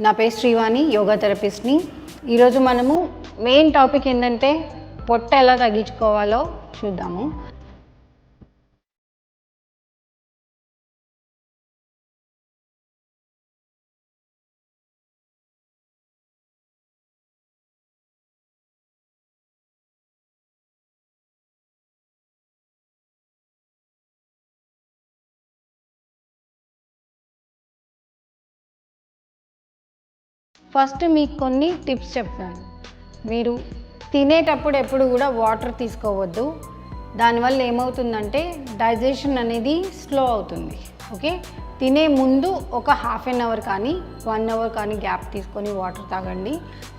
నా పేరు శ్రీవాణి, యోగా థెరపిస్ట్ని. ఈరోజు మనము మెయిన్ టాపిక్ ఏంటంటే పొట్ట ఎలా తగ్గించుకోవాలో చూద్దాము. ఫస్ట్ మీకు కొన్ని టిప్స్ చెప్తాను. మీరు తినేటప్పుడు ఎప్పుడు కూడా వాటర్ తీసుకోవద్దు. దానివల్ల ఏమవుతుందంటే డైజెషన్ అనేది స్లో అవుతుంది. ఓకే, తినే ముందు ఒక హాఫ్ అన్ అవర్ కానీ 1 అవర్ కానీ గ్యాప్ తీసుకొని వాటర్ తాగండి.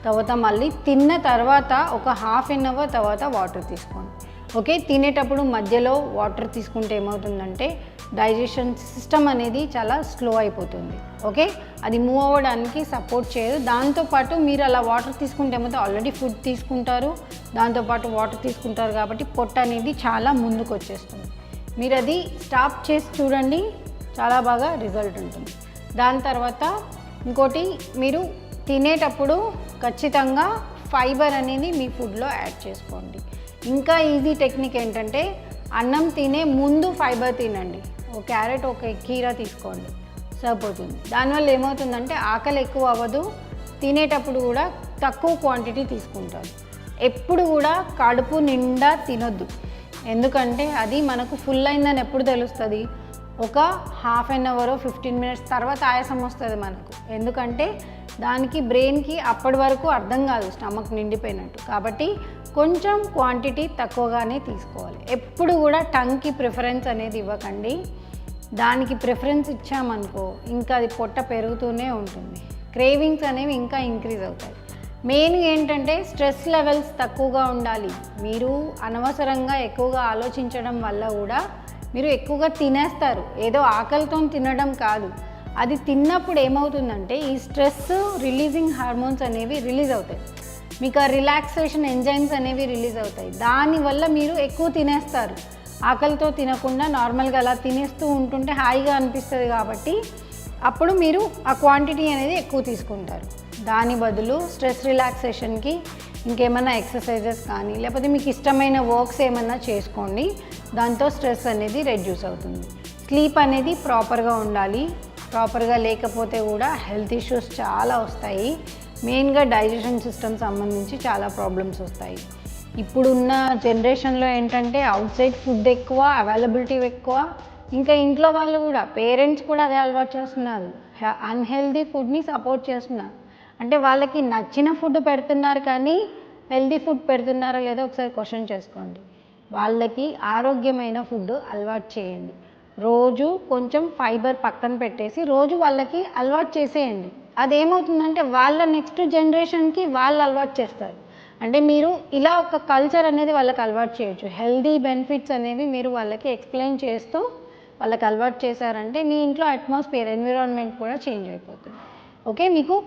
తర్వాత మళ్ళీ తిన్న తర్వాత ఒక హాఫ్ అన్ అవర్ తర్వాత వాటర్ తీసుకోండి. ఓకే, తినేటప్పుడు మధ్యలో వాటర్ తీసుకుంటే ఏమవుతుందంటే డైజెషన్ సిస్టమ్ అనేది చాలా స్లో అయిపోతుంది. ఓకే, అది మూవ్ అవ్వడానికి సపోర్ట్ చేయదు. దాంతోపాటు మీరు అలా వాటర్ తీసుకుంటే ఏమవుతుంది, ఆల్రెడీ ఫుడ్ తీసుకుంటారు, దాంతోపాటు వాటర్ తీసుకుంటారు కాబట్టి పొట్ట అనేది చాలా ముందుకు వచ్చేస్తుంది. మీరు అది స్టాప్ చేసి చూడండి, చాలా బాగా రిజల్ట్ ఉంటుంది. దాని తర్వాత ఇంకోటి, మీరు తినేటప్పుడు ఖచ్చితంగా ఫైబర్ అనేది మీ ఫుడ్లో యాడ్ చేసుకోండి. ఇంకా ఈజీ టెక్నిక్ ఏంటంటే అన్నం తినే ముందు ఫైబర్ తినండి. ఒక క్యారెట్, ఒక కీరా తీసుకోండి, సరిపోతుంది. దానివల్ల ఏమవుతుందంటే ఆకలి ఎక్కువ అవ్వదు, తినేటప్పుడు కూడా తక్కువ క్వాంటిటీ తీసుకుంటారు. ఎప్పుడు కూడా కడుపు నిండా తినొద్దు, ఎందుకంటే అది మనకు ఫుల్ అయిందని ఎప్పుడు తెలుస్తుంది, ఒక హాఫ్ అన్ అవర్ 15 మినిట్స్ తర్వాత ఆయాసం వస్తుంది మనకు. ఎందుకంటే దానికి బ్రెయిన్కి అప్పటి వరకు అర్థం కాదు స్టమక్ నిండిపోయినట్టు. కాబట్టి కొంచెం క్వాంటిటీ తక్కువగానే తీసుకోవాలి. ఎప్పుడు కూడా టంగ్కి ప్రిఫరెన్స్ అనేది ఇవ్వకండి. దానికి ప్రిఫరెన్స్ ఇచ్చామనుకో ఇంకా అది పొట్ట పెరుగుతూనే ఉంటుంది, క్రేవింగ్స్ అనేవి ఇంకా ఇంక్రీజ్ అవుతాయి. మెయిన్ ఏంటంటే స్ట్రెస్ లెవెల్స్ తక్కువగా ఉండాలి. మీరు అనవసరంగా ఎక్కువగా ఆలోచించడం వల్ల కూడా మీరు ఎక్కువగా తినేస్తారు. ఏదో ఆకలితో తినడం కాదు, అది తిన్నప్పుడు ఏమవుతుందంటే ఈ స్ట్రెస్ రిలీజింగ్ హార్మోన్స్ అనేవి రిలీజ్ అవుతాయి, మీకు ఆ రిలాక్సేషన్ ఎంజైమ్స్ అనేవి రిలీజ్ అవుతాయి. దానివల్ల మీరు ఎక్కువ తినేస్తారు. ఆకలితో తినకుండా నార్మల్గా అలా తినేస్తూ ఉంటుంటే హాయిగా అనిపిస్తుంది కాబట్టి అప్పుడు మీరు ఆ క్వాంటిటీ అనేది ఎక్కువ తీసుకుంటారు. దాని బదులు స్ట్రెస్ రిలాక్సేషన్కి ఇంకేమైనా ఎక్సర్సైజెస్ కానీ లేకపోతే మీకు ఇష్టమైన వర్క్స్ ఏమన్నా చేసుకోండి, దాంతో స్ట్రెస్ అనేది రెడ్యూస్ అవుతుంది. స్లీప్ అనేది ప్రాపర్గా ఉండాలి. ప్రాపర్గా లేకపోతే కూడా హెల్త్ ఇష్యూస్ చాలా వస్తాయి. మెయిన్గా డైజెషన్ సిస్టమ్ సంబంధించి చాలా ప్రాబ్లమ్స్ వస్తాయి. ఇప్పుడున్న జనరేషన్లో ఏంటంటే అవుట్ సైడ్ ఫుడ్ ఎక్కువ, అవైలబిలిటీ ఎక్కువ. ఇంకా ఇంట్లో వాళ్ళు కూడా, పేరెంట్స్ కూడా అదే అలవాటు చేస్తున్నారు, అన్హెల్దీ ఫుడ్ని సపోర్ట్ చేస్తున్నారు. అంటే వాళ్ళకి నచ్చిన ఫుడ్ పెడుతున్నారు కానీ హెల్దీ ఫుడ్ పెడుతున్నారో లేదో ఒకసారి క్వశ్చన్ చేసుకోండి. వాళ్ళకి ఆరోగ్యమైన ఫుడ్ అలవాటు చేయండి. రోజు కొంచెం ఫైబర్ పక్కన పెట్టేసి రోజు వాళ్ళకి అలవాటు చేసేయండి. అదేమవుతుందంటే వాళ్ళ నెక్స్ట్ జనరేషన్కి వాళ్ళు అలవాటు చేస్తారు. అంటే మీరు ఇలా ఒక కల్చర్ అనేది వాళ్ళకి అలవాటు చేయొచ్చు. హెల్దీ బెనిఫిట్స్ అనేవి మీరు వాళ్ళకి ఎక్స్ప్లెయిన్ చేస్తూ వాళ్ళకి అలవాటు చేశారంటే మీ ఇంట్లో అట్మాస్ఫియర్, ఎన్విరాన్మెంట్ కూడా చేంజ్ అయిపోతుంది. ఓకే, మీకు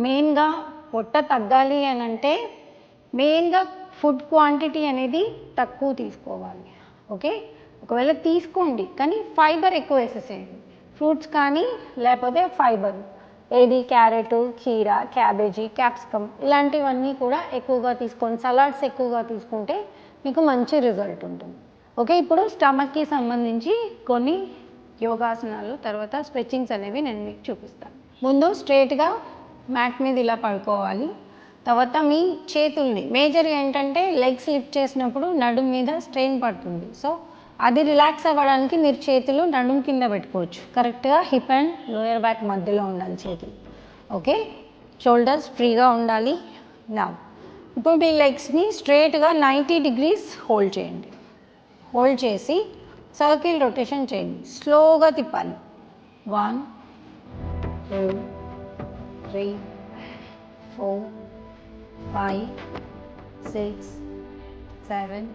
మెయిన్గా పొట్ట తగ్గాలి అని అంటే మెయిన్గా ఫుడ్ క్వాంటిటీ అనేది తక్కువ తీసుకోవాలి. ఓకే, ఒకవేళ తీసుకోండి కానీ ఫైబర్ ఎక్కువ వేసేసేయండి. ఫ్రూట్స్ కానీ లేకపోతే ఫైబర్ ఏది క్యారెట్, కీరా, క్యాబేజీ, క్యాప్సికమ్ ఇలాంటివన్నీ కూడా ఎక్కువగా తీసుకోండి. సలాడ్స్ ఎక్కువగా తీసుకుంటే మీకు మంచి రిజల్ట్ ఉంటుంది. ఓకే, ఇప్పుడు స్టమక్కి సంబంధించి కొన్ని యోగాసనాలు తర్వాత స్ట్రెచ్చింగ్స్ అనేవి నేను మీకు చూపిస్తాను. ముందు స్ట్రైట్గా మ్యాట్ మీద ఇలా పడుకోవాలి. తర్వాత మీ చేతుల్ని, మేజర్గా ఏంటంటే లెగ్స్ లిఫ్ట్ చేసినప్పుడు నడుము మీద స్ట్రెయిన్ పడుతుంది. సో అది రిలాక్స్ అవ్వడానికి మీరు చేతులు నడుము కింద పెట్టుకోవచ్చు. కరెక్ట్గా హిప్ అండ్ లోయర్ బ్యాక్ మధ్యలో ఉండాలి చేతులు. ఓకే, షోల్డర్స్ ఫ్రీగా ఉండాలి. నా ఇప్పుడు మీ లెగ్స్ని స్ట్రైట్గా 90 డిగ్రీస్ హోల్డ్ చేయండి. హోల్డ్ చేసి సర్కిల్ రొటేషన్ చేయండి, స్లోగా తిప్పాలి. 1 2 3 4 5 6 7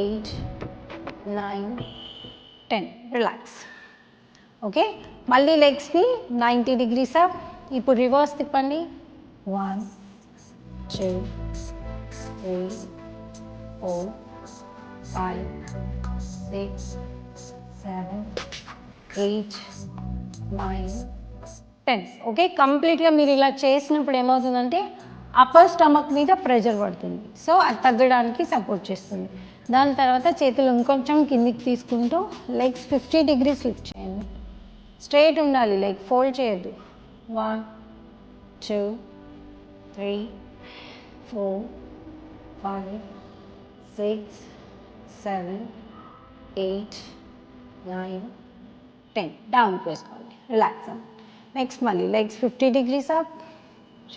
8 9 10. రిలాక్స్. ఓకే, మళ్ళీ లెగ్స్ని 90 డిగ్రీస్ అప్. ఇప్పుడు రివర్స్ తిప్పండి. 1 2 3 4 5 6 7 8 9 10. ఓకే, కంప్లీట్గా మీరు ఇలా చేసినప్పుడు ఏమవుతుందంటే అప్పర్ స్టమక్ మీద ప్రెషర్ పడుతుంది, సో అది తగ్గడానికి సపోర్ట్ చేస్తుంది. దాని తర్వాత చేతులు ఇంకొంచెం కిందికి తీసుకుంటూ లెగ్స్ 50 degrees లిఫ్ట్ చేయండి. స్ట్రైట్ ఉండాలి, లెగ్ ఫోల్డ్ చేయొద్దు. 1 2 3 4 5 6 7 8 9 10. డౌన్ వేసుకోండి, రిలాక్స్ అవ్వండి. నెక్స్ట్ మళ్ళీ లెగ్స్ 50 degrees అప్,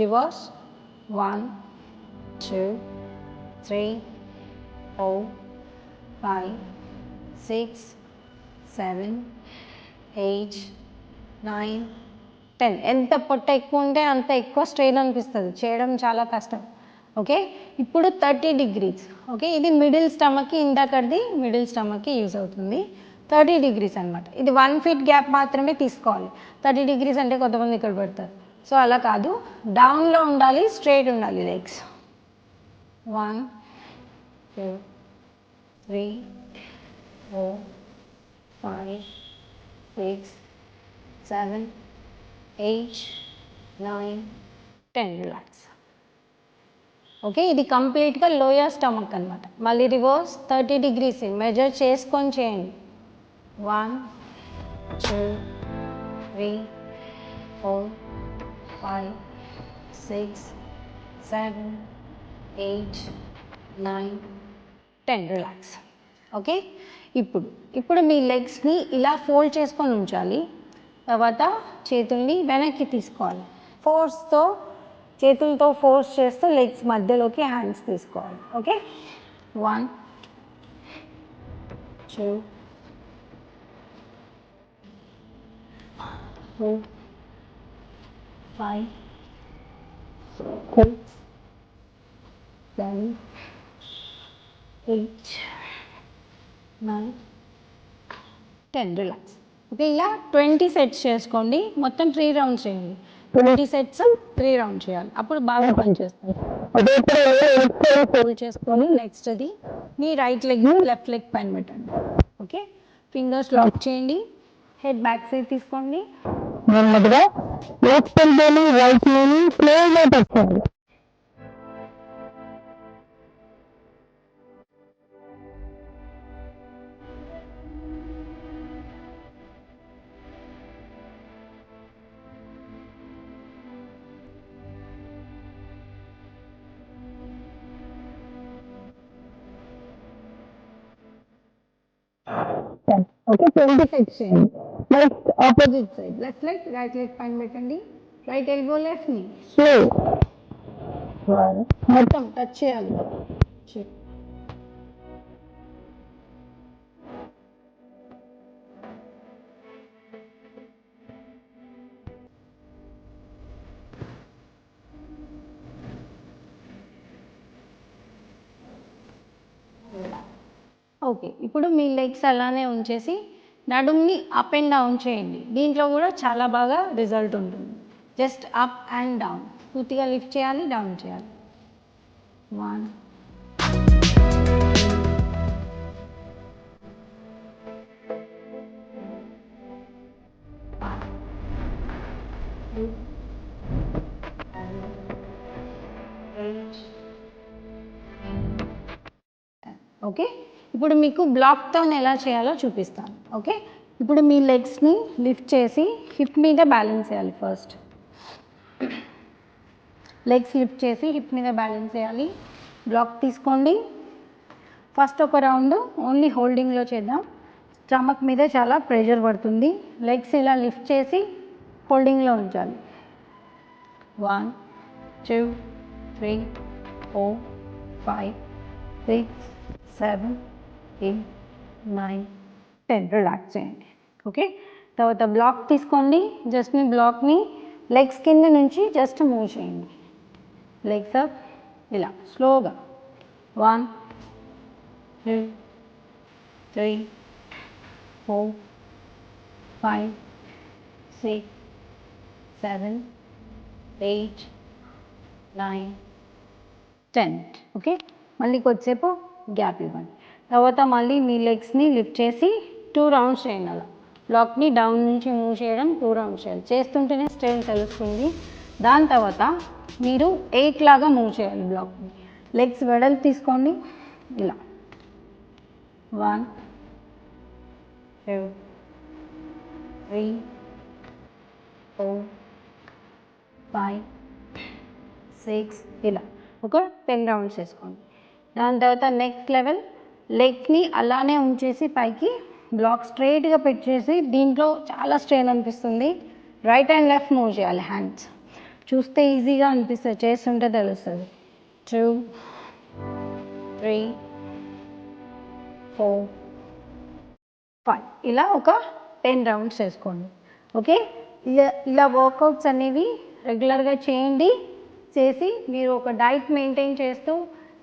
రివర్స్. 1 2 3 4 5 6 7 8 9 10. ఎంత పొట్ట ఎక్కువ ఉంటే అంత ఎక్కువ స్ట్రెయిన్ అనిపిస్తుంది, చేయడం చాలా కష్టం. ఓకే, ఇప్పుడు 30 degrees. ఓకే, ఇది మిడిల్ స్టమక్కి, ఇందాకది మిడిల్ స్టమక్కి యూజ్ అవుతుంది. 30 degrees అనమాట. ఇది 1 feet గ్యాప్ మాత్రమే తీసుకోవాలి. 30 degrees అంటే కొంతమంది ఇక్కడ పెడతారు, సో అలా కాదు, డౌన్లో ఉండాలి, స్ట్రైట్ ఉండాలి లెగ్స్. 1 2 3 4 5 6 7 8 9 10. రిలాక్స్. ఓకే, ఇది కంప్లీట్గా లోయర్ స్టమక్ అనమాట. మళ్ళీ రివర్స్ 30 degrees మెజర్ చేసుకొని చేయండి. 1 2 3 4 5 6 7 8 9 10. రిలాక్స్. ఓకే, ఇప్పుడు మీ లెగ్స్ని ఇలా ఫోల్డ్ చేసుకొని ఉంచాలి. తర్వాత చేతుల్ని వెనక్కి తీసుకోవాలి. చేతులతో ఫోర్స్ చేస్తూ లెగ్స్ మధ్యలోకి హ్యాండ్స్ తీసుకోవాలి. ఓకే, 1 2 4 5 6 7 8 9 10. రిలాక్స్. ఓకే, ఇలా 20 సెట్స్ చేసుకోండి. మొత్తం 3 రౌండ్స్ చేయండి. 20 సెట్స్ 3 రౌండ్స్ చేయాలి, అప్పుడు బాగా పనిచేస్తుంది. ఫోల్డ్ చేసుకొని నెక్స్ట్ అది మీ రైట్ లెగ్ని లెఫ్ట్ లెగ్ పైన పెట్టండి. ఓకే, ఫింగర్స్ లాక్ చేయండి, హెడ్ బ్యాక్ సైడ్ తీసుకోండి. నెమ్మదిగా లెఫ్ట్ ఎల్బోని రైట్ నీని స్లోగా పెట్టండి. ఓకే, 20 సెట్స్ చేయండి. Next opposite side, left leg right leg పైన పెట్టండి, right elbow left knee slow మొత్తం టచ్ చేయాలి. ఓకే, ఇప్పుడు మీ లెగ్స్ అలానే ఉంచేసి నడుముని అప్ అండ్ డౌన్ చేయండి. దీంట్లో కూడా చాలా బాగా రిజల్ట్ ఉంటుంది. జస్ట్ అప్ అండ్ డౌన్, పూర్తిగా లిఫ్ట్ చేయాలి, డౌన్ చేయాలి. 1 2 ఓకే, ఇప్పుడు మీకు బ్లాక్తో ఎలా చేయాలో చూపిస్తాను. ఓకే, ఇప్పుడు మీ లెగ్స్ని లిఫ్ట్ చేసి హిప్ మీద బ్యాలెన్స్ చేయాలి. ఫస్ట్ లెగ్స్ లిఫ్ట్ చేసి హిప్ మీద బ్యాలెన్స్ చేయాలి. బ్లాక్ తీసుకోండి. ఫస్ట్ ఒక రౌండ్ ఓన్లీ హోల్డింగ్లో చేద్దాం. స్టమక్ మీద చాలా ప్రెషర్ పడుతుంది. లెగ్స్ ఇలా లిఫ్ట్ చేసి హోల్డింగ్లో ఉంచాలి. 1 2 3 4 5 6 7 8 9 10. రిలాక్స్ చేయండి. ఓకే, తర్వాత బ్లాక్ తీసుకోండి. జస్ట్ మీ బ్లాక్ని లెగ్స్ కింద నుంచి జస్ట్ మూవ్ చేయండి. లెగ్స్ అప్, ఇలా స్లోగా. 1 2 3 4 5 6 7 8 9 10. ఓకే, మళ్ళీ కొద్దిసేపు గ్యాప్ ఇవ్వండి. తర్వాత మళ్ళీ మీ లెగ్స్ని లిఫ్ట్ చేసి 2 రౌండ్స్ చేయండి. అలా బ్లాక్ని డౌన్ నుంచి మూవ్ చేయడం 2 రౌండ్స్ చేయాలి. చేస్తుంటేనే స్ట్రెయిన్ తెలుస్తుంది. దాని తర్వాత మీరు 8 లాగా మూవ్ చేయాలి బ్లాక్ని. లెగ్స్ వెడల్పు తీసుకోండి. ఇలా 1 2 3 4 5 6 ఇలా ఒక 10 రౌండ్స్ వేసుకోండి. దాని తర్వాత నెక్స్ట్ లెవెల్ లెగ్ని అలానే ఉంచేసి పైకి బ్లాక్ స్ట్రైట్గా పెట్టేసి దీంట్లో చాలా స్ట్రెయిన్ అనిపిస్తుంది. రైట్ అండ్ లెఫ్ట్ మూవ్ చేయాలి హ్యాండ్స్. చూస్తే ఈజీగా అనిపిస్తుంది, చేస్తుంటే తెలుస్తుంది. 2 3 4 5 ఇలా ఒక 10 రౌండ్స్ వేసుకోండి. ఓకే, ఇలా వర్కౌట్స్ అనేవి రెగ్యులర్గా చేయండి. చేసి మీరు ఒక డైట్ మెయింటైన్ చేస్తూ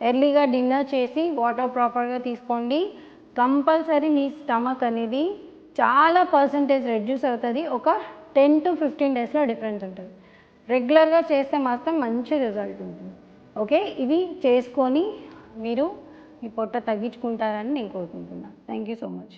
ఎర్లీగా డిన్నర్ చేసి వాటర్ ప్రాపర్గా తీసుకోండి. కంపల్సరీ మీ స్టమక్ అనేది చాలా పర్సంటేజ్ రెడ్యూస్ అవుతుంది. ఒక 10 to 15 డేస్లో డిఫరెన్స్ ఉంటుంది. రెగ్యులర్గా చేస్తే మాత్రం మంచి రిజల్ట్ ఉంటుంది. ఓకే, ఇవి చేసుకొని మీరు మీ పొట్ట తగ్గించుకుంటారని నేను కోరుకుంటున్నాను. Thank you so much.